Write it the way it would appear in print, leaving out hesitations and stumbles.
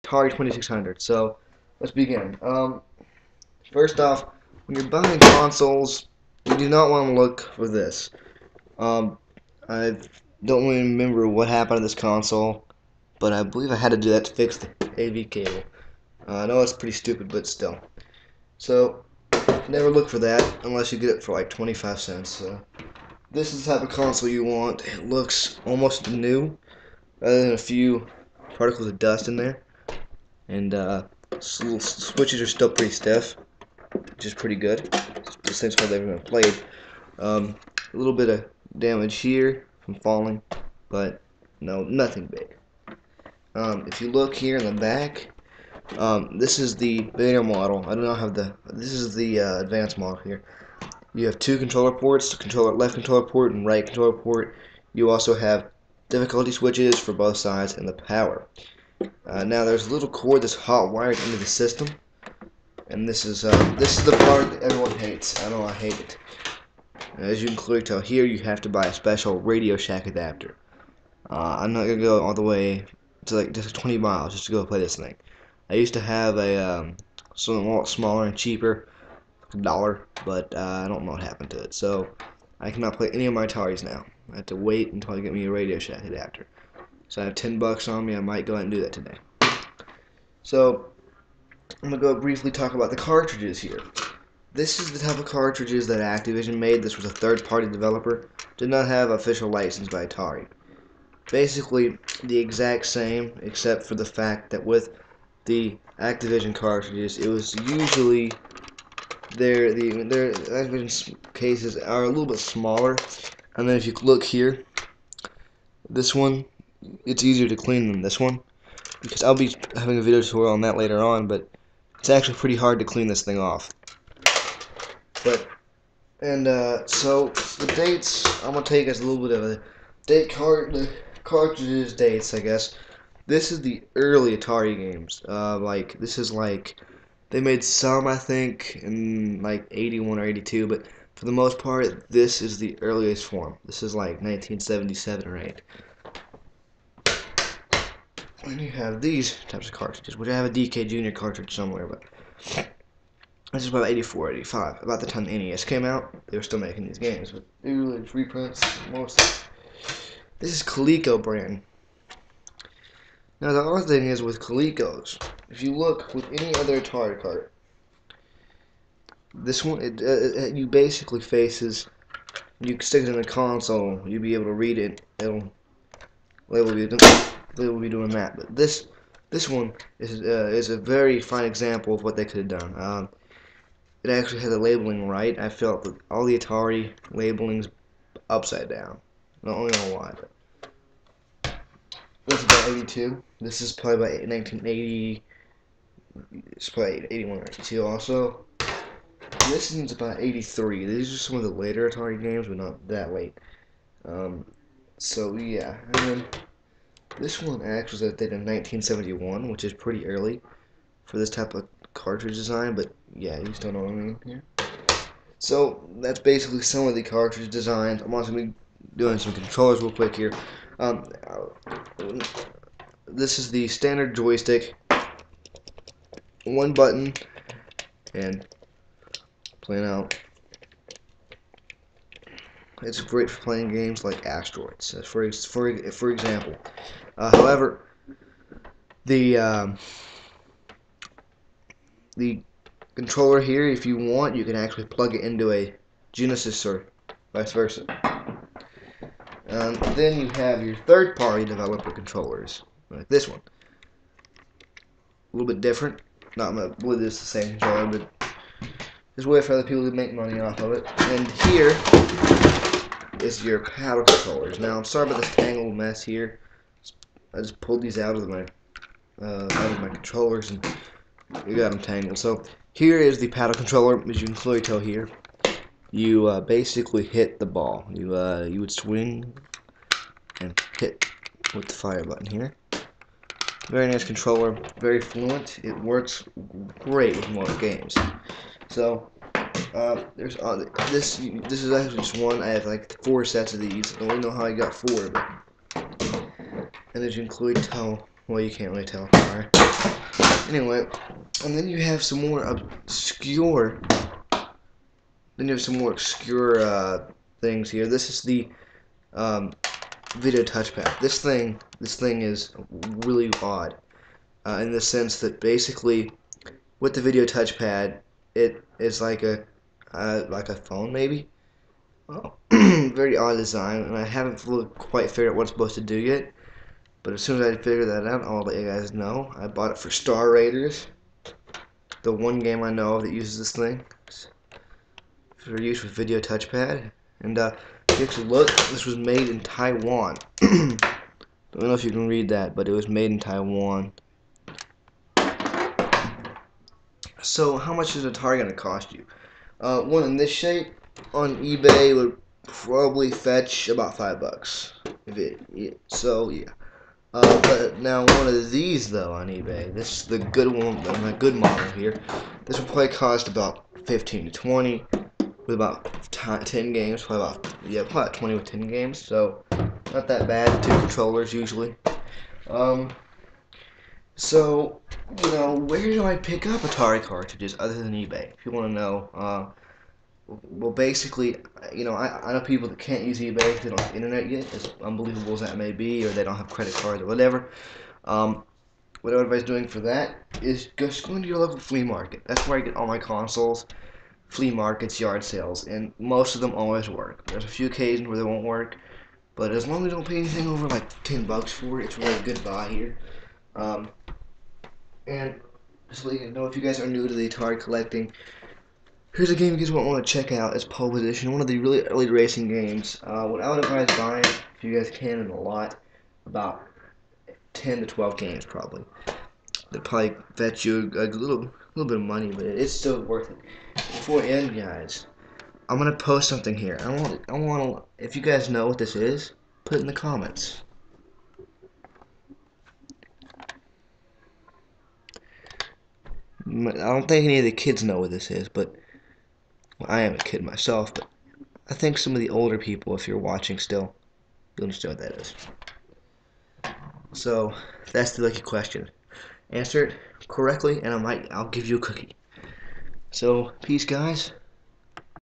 Atari 2600. So let's begin. First off, when you're buying consoles, you do not want to look for this. I don't really remember what happened to this console, but I believe I had to do that to fix the AV cable. I know it's pretty stupid, but still. So never look for that unless you get it for like 25 cents. This is the type of console you want. It looks almost new, other than a few particles of dust in there, and switches are still pretty stiff, which is pretty good. This thing's hardly ever been played. A little bit of damage here from falling, but no, nothing big. If you look here in the back, this is the beta model. I do not have the. This is the advanced model here. You have two controller ports: left controller port and right controller port. You also have difficulty switches for both sides and the power. Now there's a little cord that's hot wired into the system, and this is the part that everyone hates. I know I hate it. As you can clearly tell here, you have to buy a special Radio Shack adapter. I'm not gonna go all the way to like just 20 miles just to go play this thing. I used to have a something a lot smaller and cheaper, $1, but I don't know what happened to it. So I cannot play any of my Ataris now. I have to wait until I get me a Radio Shack adapter. So I have $10 on me. I might go ahead and do that today. So I'm gonna go briefly talk about the cartridges here. This is the type of cartridges that Activision made. This was a third-party developer. Did not have official license by Atari. Basically the exact same, except for the fact that with the Activision cartridges, it was usually their Activision cases are a little bit smaller, and then if you look here, this one, it's easier to clean than this one, because I'll be having a video tutorial on that later on, but it's actually pretty hard to clean this thing off. So the dates, I'm gonna take as a little bit of a the cartridges dates, I guess. This is the early Atari games. This is like they made some, I think, in like 81 or 82, but for the most part, this is the earliest form. This is like 1977 or 8. And you have these types of cartridges, which I have a DK Junior cartridge somewhere, but this is about 84, 85. About the time the NES came out, they were still making these games, but they were like reprints mostly. This is Coleco brand. Now the other thing is with Colecos, if you look with any other Atari cart, this one, you basically faces, you stick it in the console, you'll be able to read it, it'll be doing that. But this one is a very fine example of what they could have done. It actually had the labeling right. I felt that all the Atari labeling's upside down. I don't know why, but that's about 82. This is probably about 1980. It's probably 81 or 82 also. This one's about 83. These are some of the later Atari games, but not that late. So yeah, and then this one actually was dated in 1971, which is pretty early for this type of cartridge design, but yeah, you still know what I mean here. So that's basically some of the cartridge designs. I'm also going to be doing some controllers real quick here. This is the standard joystick, one button, and playing out. It's great for playing games like Asteroids, for example. However, the controller here, if you want, you can actually plug it into a Genesis or vice versa. Then you have your third-party developer controllers, like this one. A little bit different. Not believe it's the same controller, but there's a way for other people to make money off of it. And here is your paddle controllers. Now, I'm sorry about this tangled mess here. I just pulled these out of my controllers and you got them tangled. So here is the paddle controller, as you can clearly tell here. You basically hit the ball. You would swing and hit with the fire button here. Very nice controller, very fluent. It works great with most games. So there's this is actually just one. I have like 4 sets of these. I don't really know how I got 4, but and as you can clearly tell, well, you can't really tell. Sorry. Anyway, and then you have some more obscure. Then you have some more obscure things here. This is the um, video touchpad. This thing is really odd in the sense that basically with the video touchpad, it is like a phone maybe. Oh, very odd design, and I haven't quite figured out what it's supposed to do yet. But as soon as I figure that out, I'll let you guys know. I bought it for Star Raiders, the one game I know of that uses this thing for use with video touchpad. And if you actually look, this was made in Taiwan. Don't know if you can read that, but it was made in Taiwan. So how much is Atari going to cost you? One in this shape on eBay would probably fetch about $5. So yeah. But now one of these though on eBay, this is the good one, my good model here. This would probably cost about 15 to 20 with about 10 games, probably 20 with 10 games. So not that bad. 2 controllers usually. So where do I pick up Atari cartridges other than eBay? If you want to know, well, basically, I know people that can't use eBay because they don't have internet yet, as unbelievable as that may be, or they don't have credit cards or whatever. What everybody's doing for that is just going to your local flea market. That's where I get all my consoles, flea markets, yard sales, and most of them always work. There's a few occasions where they won't work, but as long as you don't pay anything over like $10 for it, it's really a good buy here. And just to let you know, if you guys are new to the Atari collecting, here's a game you guys won't want to check out. It's Pole Position, one of the really early racing games. What I would advise buying, if you guys can in a lot, about 10 to 12 games probably. They'll probably fetch you a little bit of money, but it's still worth it. Before I end, guys, I'm gonna post something here. I want to. If you guys know what this is, put it in the comments. I don't think any of the kids know what this is, but well, I am a kid myself. But I think some of the older people, if you're watching still, you'll understand what that is. So that's the lucky question. Answer it correctly, and I'll give you a cookie. So peace, guys.